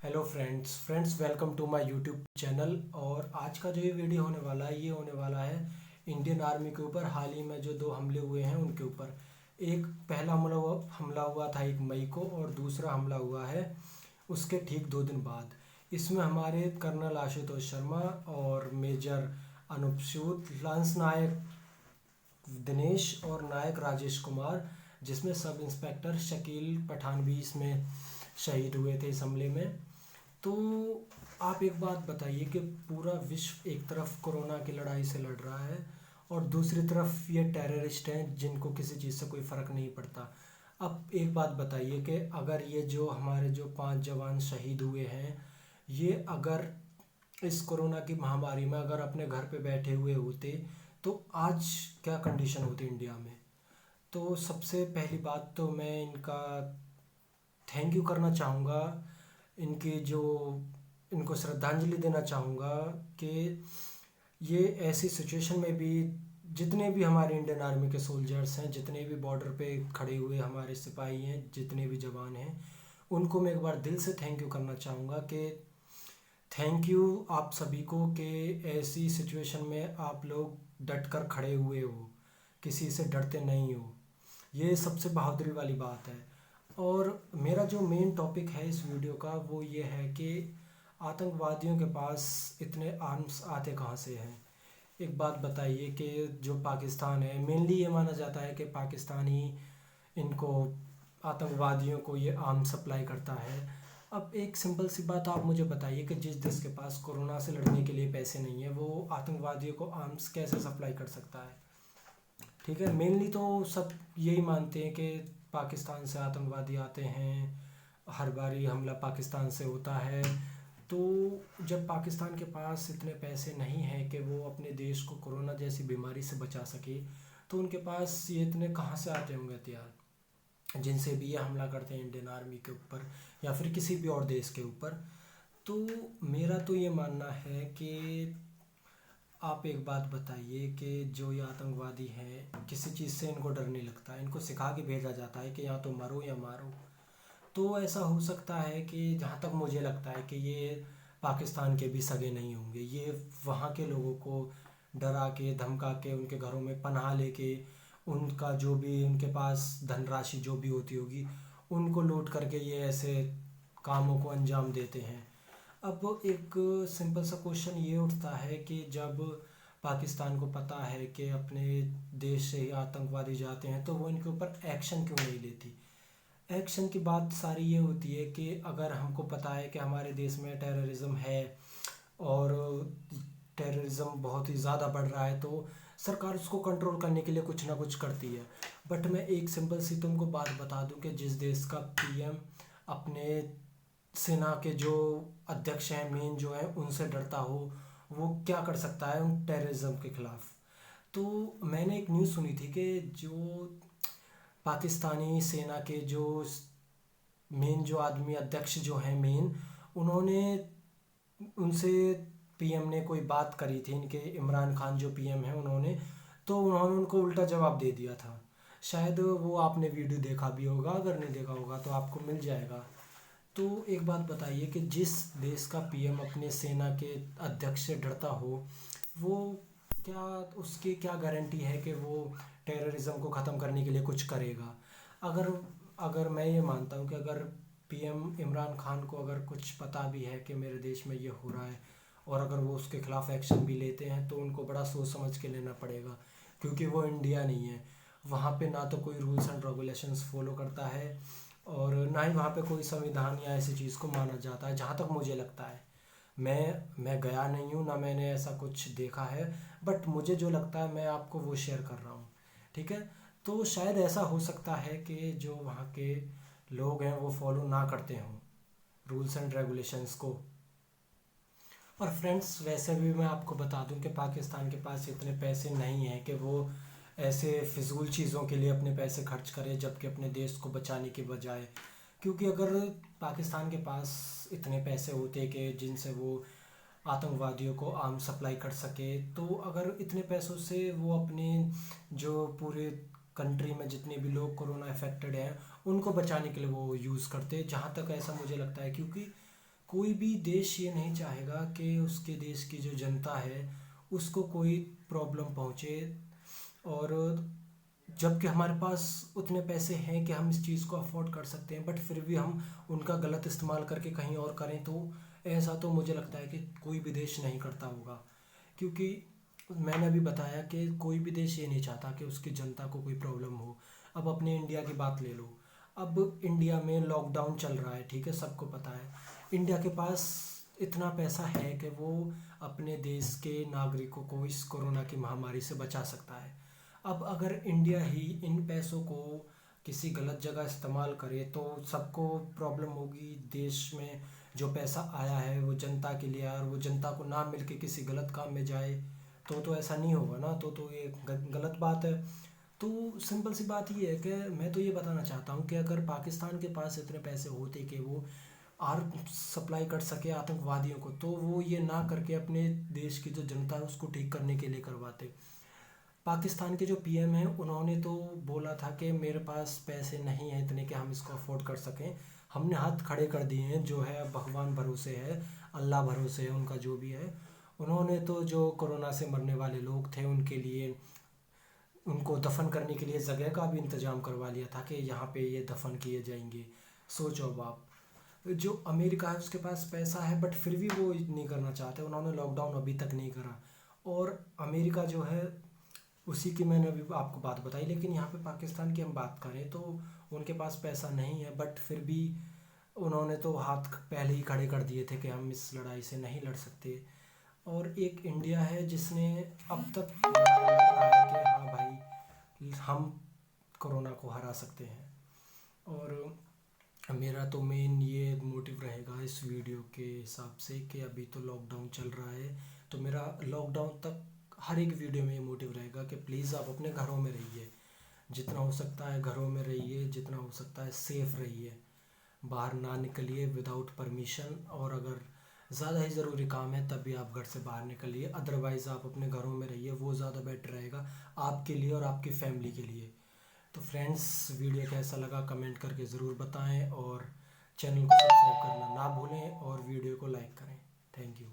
Hello friends welcome to my YouTube channel. और आज का जो ये वीडियो होने वाला है ये होने वाला है इंडियन आर्मी के ऊपर। हाल ही में जो दो हमले हुए हैं उनके ऊपर। एक पहला हमला हुआ था 1 मई को, और दूसरा हमला हुआ है उसके ठीक 2 दिन बाद। इसमें हमारे कर्नल आशुतोष शर्मा और मेजर अनूप सूद, लंस नायक दिनेश और नायक राजेश कुमार, जिसमें सब इंस्पेक्टर शकील पठान भी इसमें शहीद हुए थे इस हमले में। तो आप एक बात बताइए कि पूरा विश्व एक तरफ कोरोना की लड़ाई से लड़ रहा है और दूसरी तरफ ये टेररिस्ट हैं जिनको किसी चीज़ से कोई फ़र्क नहीं पड़ता। अब एक बात बताइए कि अगर ये जो हमारे जो 5 जवान शहीद हुए हैं, ये अगर इस कोरोना की महामारी में अगर अपने घर पे बैठे हुए होते तो आज क्या कंडीशन होती इंडिया में। तो सबसे पहली बात तो मैं इनका थैंक यू करना चाहूँगा, इनकी जो इनको श्रद्धांजलि देना चाहूँगा कि ये ऐसी सिचुएशन में भी जितने भी हमारे इंडियन आर्मी के सोल्जर्स हैं, जितने भी बॉर्डर पे खड़े हुए हमारे सिपाही हैं, जितने भी जवान हैं, उनको मैं एक बार दिल से थैंक यू करना चाहूँगा कि थैंक यू आप सभी को कि ऐसी सिचुएशन में आप लोग डट कर खड़े हुए हो, किसी से डरते नहीं हो। ये सबसे बहादुरी वाली बात है। और मेरा जो मेन टॉपिक है इस वीडियो का वो ये है कि आतंकवादियों के पास इतने आर्म्स आते कहाँ से हैं। एक बात बताइए कि जो पाकिस्तान है, मेनली ये माना जाता है कि पाकिस्तान ही इनको आतंकवादियों को ये आर्म्स सप्लाई करता है। अब एक सिंपल सी बात आप मुझे बताइए कि जिस देश के पास कोरोना से लड़ने के लिए पैसे नहीं है, वो आतंकवादियों को आर्म्स कैसे सप्लाई कर सकता है। ठीक है, मेनली तो सब यही मानते हैं कि पाकिस्तान से आतंकवादी आते हैं, हर बारी हमला पाकिस्तान से होता है। तो जब पाकिस्तान के पास इतने पैसे नहीं हैं कि वो अपने देश को कोरोना जैसी बीमारी से बचा सके, तो उनके पास ये इतने कहाँ से आते होंगे हथियार जिनसे भी ये हमला करते हैं इंडियन आर्मी के ऊपर या फिर किसी भी और देश के ऊपर। तो मेरा तो ये मानना है कि आप एक बात बताइए कि जो ये आतंकवादी हैं, किसी चीज़ से इनको डर नहीं लगता, इनको सिखा के भेजा जाता है कि या तो मरो या मारो। तो ऐसा हो सकता है कि जहाँ तक मुझे लगता है कि ये पाकिस्तान के भी सगे नहीं होंगे। ये वहाँ के लोगों को डरा के धमका के उनके घरों में पनाह लेके उनका जो भी उनके पास धनराशि जो भी होती होगी उनको लूट करके ये ऐसे कामों को अंजाम देते हैं। अब एक सिंपल सा क्वेश्चन ये उठता है कि जब पाकिस्तान को पता है कि अपने देश से ही आतंकवादी जाते हैं तो वो इनके ऊपर एक्शन क्यों नहीं लेती। एक्शन की बात सारी ये होती है कि अगर हमको पता है कि हमारे देश में टेररिज्म है और टेररिज्म बहुत ही ज़्यादा बढ़ रहा है, तो सरकार उसको कंट्रोल करने के लिए कुछ ना कुछ करती है। बट मैं एक सिंपल सी तुमको बात बता दूं कि जिस देश का पीएम अपने सेना के जो अध्यक्ष हैं, मेन जो है, उनसे डरता हो, वो क्या कर सकता है उन टेररिज्म के खिलाफ। तो मैंने एक न्यूज़ सुनी थी कि जो पाकिस्तानी सेना के जो मेन जो आदमी अध्यक्ष जो हैं मेन, उन्होंने उनसे पीएम ने कोई बात करी थी, इनके इमरान खान जो पीएम हैं उन्होंने, तो उन्होंने उनको उल्टा जवाब दे दिया था। शायद वो आपने वीडियो देखा भी होगा, अगर नहीं देखा होगा तो आपको मिल जाएगा। तो एक बात बताइए कि जिस देश का पीएम अपने सेना के अध्यक्ष से डरता हो, वो क्या उसकी क्या गारंटी है कि वो टेररिज्म को ख़त्म करने के लिए कुछ करेगा। अगर अगर मैं ये मानता हूँ कि अगर पीएम इमरान खान को अगर कुछ पता भी है कि मेरे देश में ये हो रहा है और अगर वो उसके खिलाफ एक्शन भी लेते हैं तो उनको बड़ा सोच समझ के लेना पड़ेगा, क्योंकि वो इंडिया नहीं है। वहाँ पे ना तो कोई रूल्स एंड रेगुलेशंस फॉलो करता है और ना ही वहाँ पे कोई संविधान या ऐसी चीज़ को माना जाता है, जहाँ तक मुझे लगता है। मैं गया नहीं हूँ, ना मैंने ऐसा कुछ देखा है, बट मुझे जो लगता है मैं आपको वो शेयर कर रहा हूँ। ठीक है। तो शायद ऐसा हो सकता है कि जो वहाँ के लोग हैं वो फॉलो ना करते हों रूल्स एंड रेगुलेशंस को। और फ्रेंड्स, वैसे भी मैं आपको बता दूं कि पाकिस्तान के पास इतने पैसे नहीं हैं कि वो ऐसे फिजूल चीज़ों के लिए अपने पैसे खर्च करे, जबकि अपने देश को बचाने के बजाय। क्योंकि अगर पाकिस्तान के पास इतने पैसे होते कि जिनसे वो आतंकवादियों को आर्म्स सप्लाई कर सके, तो अगर इतने पैसों से वो अपने जो पूरे कंट्री में जितने भी लोग कोरोना अफेक्टेड हैं उनको बचाने के लिए वो यूज़ करते, जहाँ तक ऐसा मुझे लगता है। क्योंकि कोई भी देश ये नहीं चाहेगा कि उसके देश की जो जनता है उसको कोई प्रॉब्लम पहुँचे। और जबकि हमारे पास उतने पैसे हैं कि हम इस चीज़ को अफोर्ड कर सकते हैं, बट फिर भी हम उनका गलत इस्तेमाल करके कहीं और करें, तो ऐसा तो मुझे लगता है कि कोई भी देश नहीं करता होगा। क्योंकि मैंने अभी बताया कि कोई भी देश ये नहीं चाहता कि उसकी जनता को कोई प्रॉब्लम हो। अब अपने इंडिया की बात ले लो। अब इंडिया में लॉकडाउन चल रहा है, ठीक है, सबको पता है। इंडिया के पास इतना पैसा है कि वो अपने देश के नागरिकों को इस कोरोना की महामारी से बचा सकता है। अब अगर इंडिया ही इन पैसों को किसी गलत जगह इस्तेमाल करे तो सबको प्रॉब्लम होगी। देश में जो पैसा आया है वो जनता के लिए, और वो जनता को ना मिल के किसी गलत काम में जाए तो ऐसा नहीं होगा ना। तो ये गलत बात है। तो सिंपल सी बात ये है कि मैं तो ये बताना चाहता हूँ कि अगर पाकिस्तान के पास इतने पैसे होते कि वो आर्म सप्लाई कर सके आतंकवादियों को, तो वो ये ना करके अपने देश की जो जनता है उसको ठीक करने के लिए करवाते। पाकिस्तान के जो पीएम हैं उन्होंने तो बोला था कि मेरे पास पैसे नहीं हैं इतने कि हम इसको अफोर्ड कर सकें। हमने हाथ खड़े कर दिए हैं, जो है भगवान भरोसे है, अल्लाह भरोसे है, उनका जो भी है। उन्होंने तो जो कोरोना से मरने वाले लोग थे उनके लिए, उनको दफन करने के लिए जगह का भी इंतजाम करवा लिया था कि यहाँ पे ये दफन किए जाएंगे। सोचो अब आप, जो अमेरिका है उसके पास पैसा है बट फिर भी वो नहीं करना चाहते, उन्होंने लॉकडाउन अभी तक नहीं करा। और अमेरिका जो है उसी की मैंने अभी आपको बात बताई। लेकिन यहाँ पे पाकिस्तान की हम बात करें तो उनके पास पैसा नहीं है, बट फिर भी उन्होंने तो हाथ पहले ही खड़े कर दिए थे कि हम इस लड़ाई से नहीं लड़ सकते। और एक इंडिया है जिसने अब तक लड़ाई लड़ रहा है कि हाँ भाई हम कोरोना को हरा सकते हैं। और मेरा तो मेन ये मोटिव रहेगा इस वीडियो के हिसाब से कि अभी तो लॉकडाउन चल रहा है, तो मेरा लॉकडाउन तक हर एक वीडियो में ये मोटिव रहेगा कि प्लीज़ आप अपने घरों में रहिए, जितना हो सकता है घरों में रहिए, जितना हो सकता है सेफ़ रहिए, बाहर ना निकलिए विदाउट परमिशन। और अगर ज़्यादा ही ज़रूरी काम है तभी आप घर से बाहर निकलिए, अदरवाइज़ आप अपने घरों में रहिए, वो ज़्यादा बेटर रहेगा आपके लिए और आपकी फैमिली के लिए। तो फ्रेंड्स, वीडियो कैसा लगा कमेंट करके ज़रूर बताएं, और चैनल को सब्सक्राइब करना ना भूलें और वीडियो को लाइक करें। Thank you.